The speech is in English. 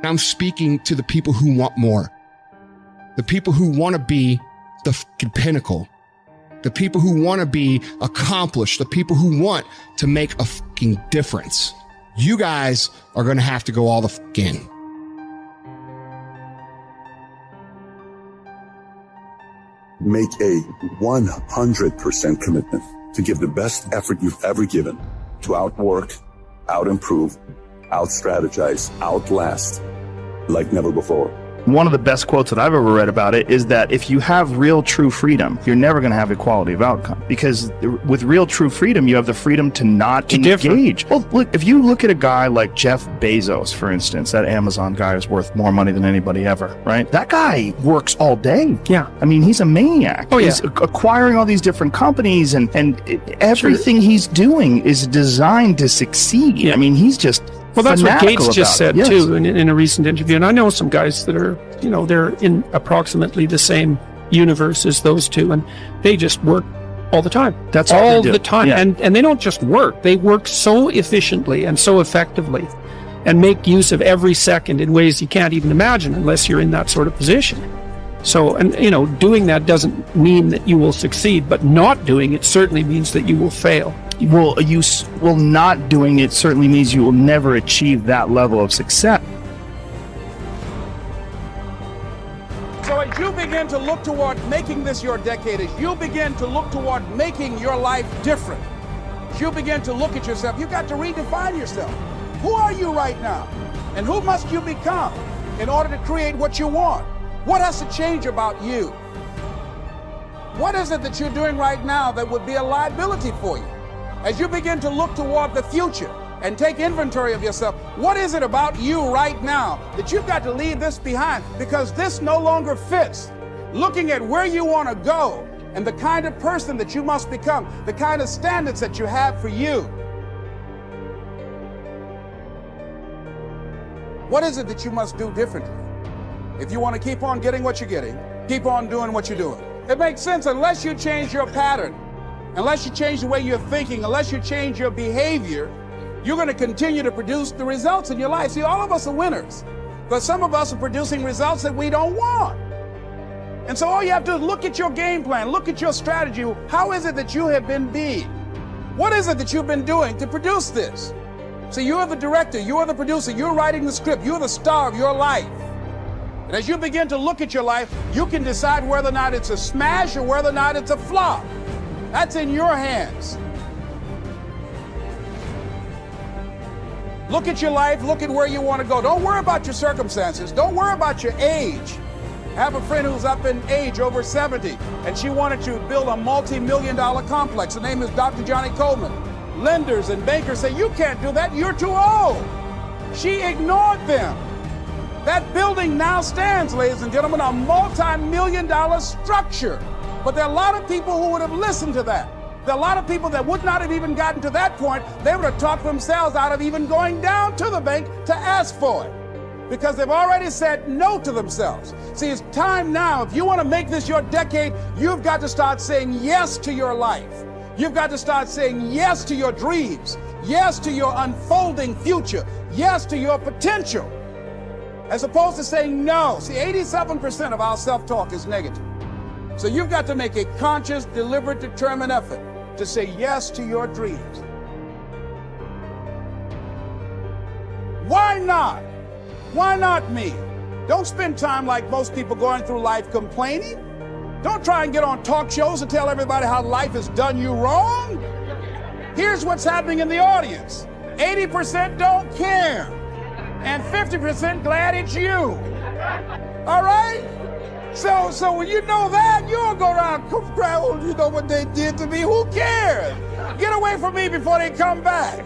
I'm speaking to the people who want more, the people who want to be the fucking pinnacle, the people who want to be accomplished, the people who want to make a fucking difference. You guys are going to have to go all the fuck in. Make a 100% commitment to give the best effort you've ever given to outwork, out-improve, out-strategize, outlast like never before. One of the best quotes that I've ever read about it is that if you have real true freedom, you're never going to have equality of outcome, because with real true freedom, you have the freedom to not engage. Well, look, if you look at a guy like Jeff Bezos, for instance, that Amazon guy is worth more money than anybody ever, right? That guy works all day. Yeah. I mean, he's a maniac. Oh, yeah. He's acquiring all these different companies, and everything he's doing is designed to succeed. Yeah. I mean, he's just... Well, that's what Gates just said, yes, too, in a recent interview. And I know some guys that are, they're in approximately the same universe as those two, and they just work all the time. That's all the time. Yeah. And they don't just work. They work so efficiently and so effectively and make use of every second in ways you can't even imagine unless you're in that sort of position. So, and, doing that doesn't mean that you will succeed, but not doing it certainly means that you will fail. Well, not doing it certainly means you will never achieve that level of success. So as you begin to look toward making this your decade, as you begin to look toward making your life different, as you begin to look at yourself, you've got to redefine yourself. Who are you right now? And who must you become in order to create what you want? What has to change about you? What is it that you're doing right now that would be a liability for you? As you begin to look toward the future and take inventory of yourself, what is it about you right now that you've got to leave this behind because this no longer fits? Looking at where you want to go and the kind of person that you must become, the kind of standards that you have for you. What is it that you must do differently? If you want to keep on getting what you're getting, keep on doing what you're doing. It makes sense unless you change your pattern. Unless you change the way you're thinking, unless you change your behavior, you're going to continue to produce the results in your life. See, all of us are winners, but some of us are producing results that we don't want. And so all you have to do is look at your game plan, look at your strategy. How is it that you have been being? What is it that you've been doing to produce this? See, you're the director, you're the producer, you're writing the script, you're the star of your life. And as you begin to look at your life, you can decide whether or not it's a smash or whether or not it's a flop. That's in your hands. Look at your life, look at where you want to go. Don't worry about your circumstances. Don't worry about your age. I have a friend who's up in age, over 70, and she wanted to build a multi-million-dollar complex. Her name is Dr. Johnny Coleman. Lenders and bankers say, you can't do that, you're too old. She ignored them. That building now stands, ladies and gentlemen, a multi-million-dollar structure. But there are a lot of people who would have listened to that. There are a lot of people that would not have even gotten to that point. They would have talked themselves out of even going down to the bank to ask for it, because they've already said no to themselves. See, it's time now. If you want to make this your decade, you've got to start saying yes to your life. You've got to start saying yes to your dreams, yes to your unfolding future, yes to your potential, as opposed to saying no. See, 87% of our self-talk is negative. So you've got to make a conscious, deliberate, determined effort to say yes to your dreams. Why not? Why not me? Don't spend time like most people going through life complaining. Don't try and get on talk shows and tell everybody how life has done you wrong. Here's what's happening in the audience. 80% don't care, and 50% glad it's you. All right? So when you know that, you don't go around crying, oh, you know what they did to me, who cares? Get away from me before they come back.